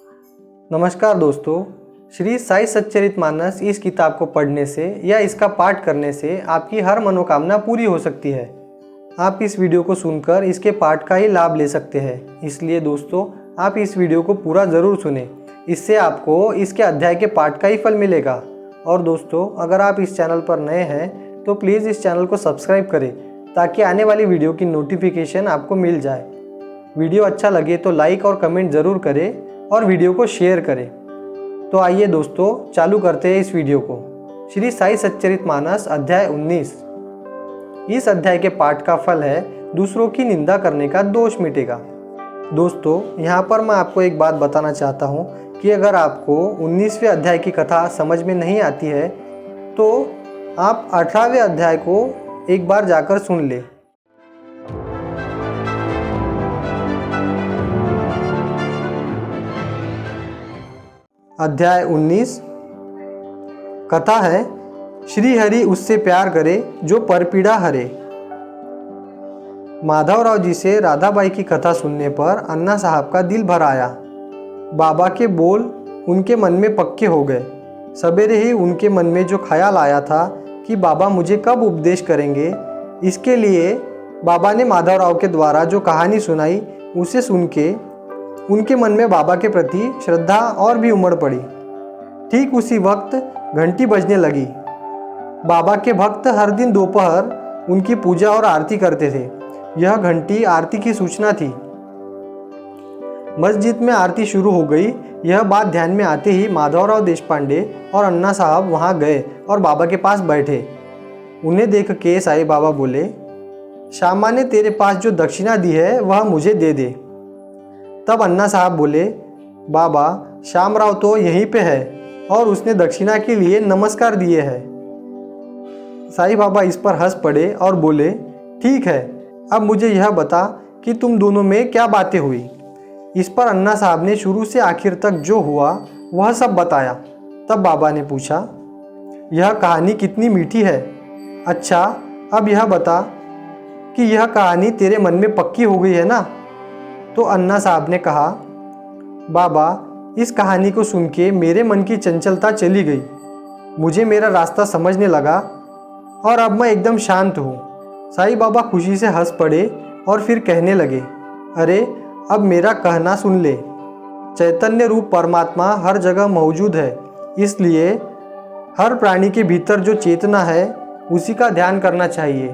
नमस्कार दोस्तों, श्री साई सच्चरितमानस इस किताब को पढ़ने से या इसका पाठ करने से आपकी हर मनोकामना पूरी हो सकती है। आप इस वीडियो को सुनकर इसके पाठ का ही लाभ ले सकते हैं। इसलिए दोस्तों, आप इस वीडियो को पूरा ज़रूर सुनें। इससे आपको इसके अध्याय के पाठ का ही फल मिलेगा। और दोस्तों, अगर आप इस चैनल पर नए हैं तो प्लीज़ इस चैनल को सब्सक्राइब करें ताकि आने वाली वीडियो की नोटिफिकेशन आपको मिल जाए। वीडियो अच्छा लगे तो लाइक और कमेंट ज़रूर करें और वीडियो को शेयर करें। तो आइए दोस्तों, चालू करते हैं इस वीडियो को। श्री साई सच्चरितमानस अध्याय 19। इस अध्याय के पाठ का फल है दूसरों की निंदा करने का दोष मिटेगा। दोस्तों, यहाँ पर मैं आपको एक बात बताना चाहता हूँ कि अगर आपको 19वें अध्याय की कथा समझ में नहीं आती है तो आप 18वें अध्याय को एक बार जाकर सुन लें। अध्याय 19 कथा है श्री हरि उससे प्यार करे जो परपीड़ा हरे। माधवराव जी से राधाबाई की कथा सुनने पर अन्ना साहब का दिल भर आया। बाबा के बोल उनके मन में पक्के हो गए। सवेरे ही उनके मन में जो ख्याल आया था कि बाबा मुझे कब उपदेश करेंगे, इसके लिए बाबा ने माधवराव के द्वारा जो कहानी सुनाई उसे सुन के उनके मन में बाबा के प्रति श्रद्धा और भी उमड़ पड़ी। ठीक उसी वक्त घंटी बजने लगी। बाबा के भक्त हर दिन दोपहर उनकी पूजा और आरती करते थे। यह घंटी आरती की सूचना थी। मस्जिद में आरती शुरू हो गई। यह बात ध्यान में आते ही माधवराव देशपांडे और अन्ना साहब वहाँ गए और बाबा के पास बैठे। उन्हें देख के साईं बाबा बोले, श्यामा ने तेरे पास जो दक्षिणा दी है वह मुझे दे दे। तब अन्ना साहब बोले, बाबा श्यामराव तो यहीं पे है और उसने दक्षिणा के लिए नमस्कार दिए हैं। साईं बाबा इस पर हंस पड़े और बोले, ठीक है, अब मुझे यह बता कि तुम दोनों में क्या बातें हुई। इस पर अन्ना साहब ने शुरू से आखिर तक जो हुआ वह सब बताया। तब बाबा ने पूछा, यह कहानी कितनी मीठी है। अच्छा, अब यह बता कि यह कहानी तेरे मन में पक्की हो गई है ना। तो अन्ना साहब ने कहा, बाबा इस कहानी को सुन के मेरे मन की चंचलता चली गई। मुझे मेरा रास्ता समझने लगा और अब मैं एकदम शांत हूँ। साईं बाबा खुशी से हंस पड़े और फिर कहने लगे, अरे अब मेरा कहना सुन ले। चैतन्य रूप परमात्मा हर जगह मौजूद है, इसलिए हर प्राणी के भीतर जो चेतना है उसी का ध्यान करना चाहिए,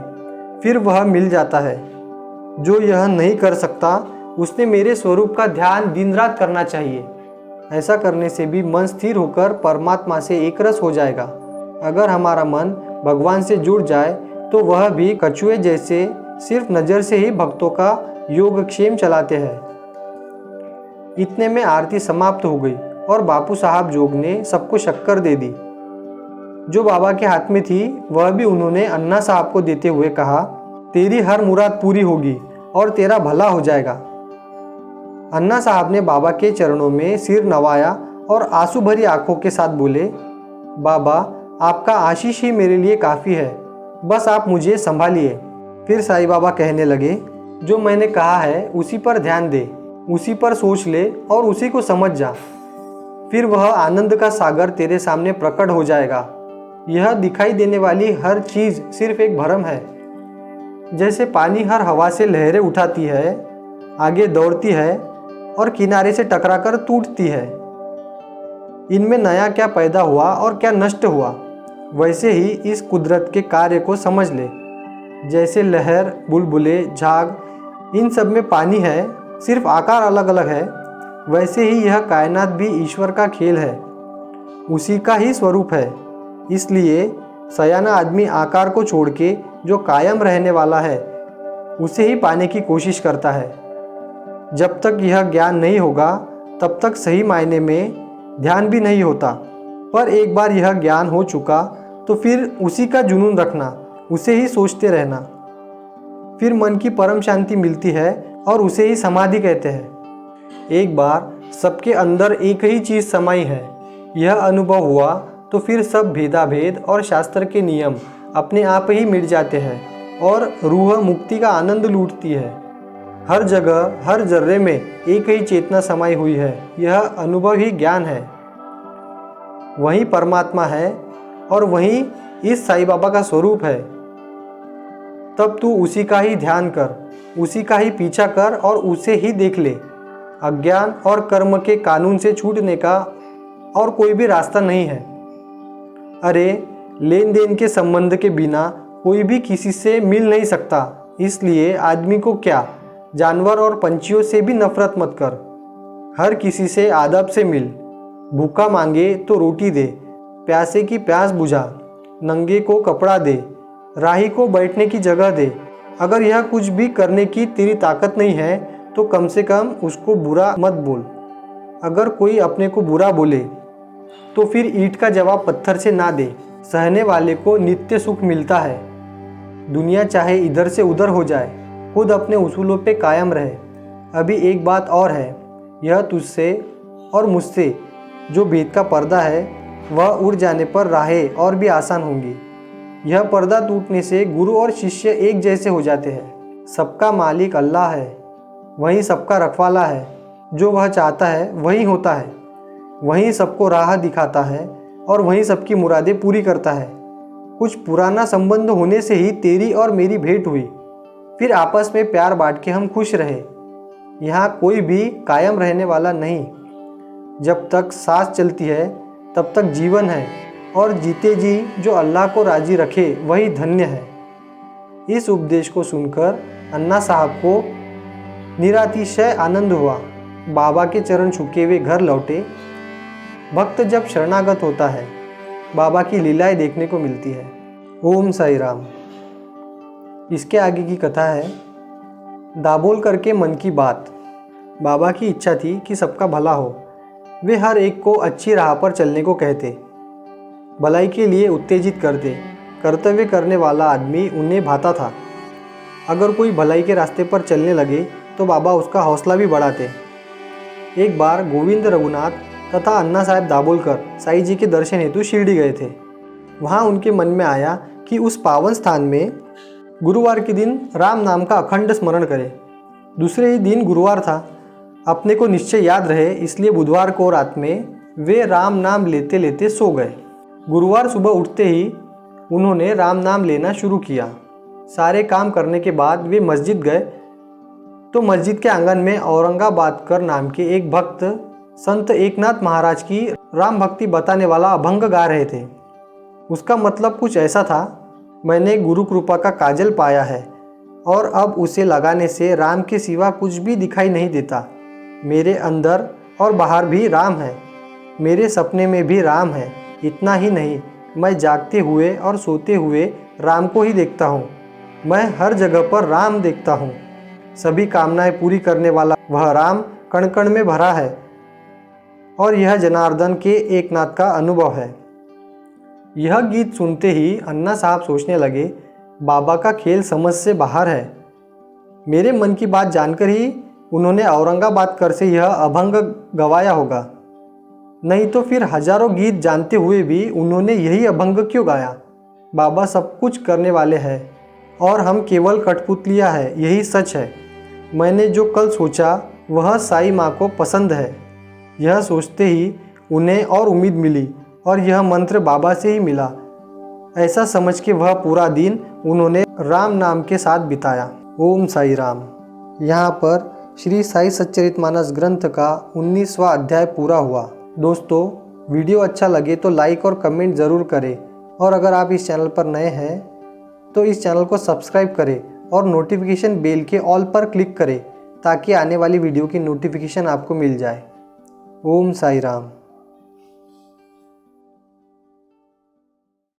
फिर वह मिल जाता है। जो यह नहीं कर सकता उसने मेरे स्वरूप का ध्यान दिन रात करना चाहिए। ऐसा करने से भी मन स्थिर होकर परमात्मा से एकरस हो जाएगा। अगर हमारा मन भगवान से जुड़ जाए तो वह भी कछुए जैसे सिर्फ नज़र से ही भक्तों का योगक्षेम चलाते हैं। इतने में आरती समाप्त हो गई और बापू साहब जोग ने सबको शक्कर दे दी। जो बाबा के हाथ में थी वह भी उन्होंने अन्ना साहब को देते हुए कहा, तेरी हर मुराद पूरी होगी और तेरा भला हो जाएगा। अन्ना साहब ने बाबा के चरणों में सिर नवाया और आंसू भरी आंखों के साथ बोले, बाबा आपका आशीष ही मेरे लिए काफ़ी है, बस आप मुझे संभालिए। फिर साईं बाबा कहने लगे, जो मैंने कहा है उसी पर ध्यान दे, उसी पर सोच ले और उसी को समझ जा। फिर वह आनंद का सागर तेरे सामने प्रकट हो जाएगा। यह दिखाई देने वाली हर चीज़ सिर्फ एक भ्रम है। जैसे पानी हर हवा से लहरें उठाती है, आगे दौड़ती है और किनारे से टकराकर टूटती है। इनमें नया क्या पैदा हुआ और क्या नष्ट हुआ, वैसे ही इस कुदरत के कार्य को समझ ले। जैसे लहर, बुलबुले, झाग, इन सब में पानी है, सिर्फ आकार अलग अलग है, वैसे ही यह कायनात भी ईश्वर का खेल है, उसी का ही स्वरूप है। इसलिए सयाना आदमी आकार को छोड़ के जो कायम रहने वाला है उसे ही पाने की कोशिश करता है। जब तक यह ज्ञान नहीं होगा तब तक सही मायने में ध्यान भी नहीं होता। पर एक बार यह ज्ञान हो चुका तो फिर उसी का जुनून रखना, उसे ही सोचते रहना। फिर मन की परम शांति मिलती है और उसे ही समाधि कहते हैं। एक बार सबके अंदर एक ही चीज़ समाई है, यह अनुभव हुआ तो फिर सब भेदाभेद और शास्त्र के नियम अपने आप ही मिट जाते हैं और रूह मुक्ति का आनंद लूटती है। हर जगह हर जर्रे में एक ही चेतना समाई हुई है। यह अनुभव ही ज्ञान है। वही परमात्मा है और वही इस साईं बाबा का स्वरूप है। तब तू उसी का ही ध्यान कर, उसी का ही पीछा कर और उसे ही देख ले। अज्ञान और कर्म के कानून से छूटने का और कोई भी रास्ता नहीं है। अरे लेन देन के संबंध के बिना कोई भी किसी से मिल नहीं सकता, इसलिए आदमी को क्या, जानवर और पंछियों से भी नफरत मत कर। हर किसी से आदब से मिल। भूखा मांगे तो रोटी दे, प्यासे की प्यास बुझा, नंगे को कपड़ा दे, राही को बैठने की जगह दे। अगर यह कुछ भी करने की तेरी ताकत नहीं है तो कम से कम उसको बुरा मत बोल। अगर कोई अपने को बुरा बोले तो फिर ईंट का जवाब पत्थर से ना दे। सहने वाले को नित्य सुख मिलता है। दुनिया चाहे इधर से उधर हो जाए, खुद अपने उसूलों पे कायम रहे। अभी एक बात और है, यह तुझसे और मुझसे जो भेद का पर्दा है वह उड़ जाने पर राहें और भी आसान होंगी। यह पर्दा टूटने से गुरु और शिष्य एक जैसे हो जाते हैं। सबका मालिक अल्लाह है, वही सबका रखवाला है। जो वह चाहता है वही होता है, वही सबको राह दिखाता है और वही सबकी मुरादें पूरी करता है। कुछ पुराना संबंध होने से ही तेरी और मेरी भेंट हुई, फिर आपस में प्यार बांट के हम खुश रहे। यहाँ कोई भी कायम रहने वाला नहीं। जब तक सांस चलती है तब तक जीवन है और जीते जी जो अल्लाह को राजी रखे वही धन्य है। इस उपदेश को सुनकर अन्ना साहब को निरातिशय आनंद हुआ। बाबा के चरण छूके वे घर लौटे। भक्त जब शरणागत होता है बाबा की लीलाएं देखने को मिलती है। ओम साई राम। इसके आगे की कथा है दाबोल करके मन की बात। बाबा की इच्छा थी कि सबका भला हो। वे हर एक को अच्छी राह पर चलने को कहते, भलाई के लिए उत्तेजित करते। कर्तव्य करने वाला आदमी उन्हें भाता था। अगर कोई भलाई के रास्ते पर चलने लगे तो बाबा उसका हौसला भी बढ़ाते। एक बार गोविंद रघुनाथ तथा अन्ना साहब दाबोलकर साईं जी के दर्शन हेतु शिरडी गए थे। वहाँ उनके मन में आया कि उस पावन स्थान में गुरुवार के दिन राम नाम का अखंड स्मरण करें। दूसरे ही दिन गुरुवार था। अपने को निश्चय याद रहे इसलिए बुधवार को रात में वे राम नाम लेते लेते सो गए। गुरुवार सुबह उठते ही उन्होंने राम नाम लेना शुरू किया। सारे काम करने के बाद वे मस्जिद गए तो मस्जिद के आंगन में औरंगाबाद कर नाम के एक भक्त संत एकनाथ महाराज की राम भक्ति बताने वाला अभंग गा रहे थे। उसका मतलब कुछ ऐसा था, मैंने गुरु कृपा का काजल पाया है और अब उसे लगाने से राम के सिवा कुछ भी दिखाई नहीं देता। मेरे अंदर और बाहर भी राम है, मेरे सपने में भी राम है। इतना ही नहीं, मैं जागते हुए और सोते हुए राम को ही देखता हूँ। मैं हर जगह पर राम देखता हूँ। सभी कामनाएं पूरी करने वाला वह राम कण कण में भरा है और यह जनार्दन के एकनाथ का अनुभव है। यह गीत सुनते ही अन्ना साहब सोचने लगे, बाबा का खेल समझ से बाहर है। मेरे मन की बात जानकर ही उन्होंने औरंगाबाद कर से यह अभंग गवाया होगा, नहीं तो फिर हजारों गीत जानते हुए भी उन्होंने यही अभंग क्यों गाया। बाबा सब कुछ करने वाले हैं और हम केवल कठपुतलियाँ हैं, यही सच है। मैंने जो कल सोचा वह साई माँ को पसंद है। यह सोचते ही उन्हें और उम्मीद मिली और यह मंत्र बाबा से ही मिला। ऐसा समझ के वह पूरा दिन उन्होंने राम नाम के साथ बिताया। ओम साई राम। यहाँ पर श्री साई सच्चरितमानस ग्रंथ का 19वां अध्याय पूरा हुआ। दोस्तों, वीडियो अच्छा लगे तो लाइक और कमेंट ज़रूर करें और अगर आप इस चैनल पर नए हैं तो इस चैनल को सब्सक्राइब करें और नोटिफिकेशन बेल के ऑल पर क्लिक करें ताकि आने वाली वीडियो की नोटिफिकेशन आपको मिल जाए। ओम साई राम।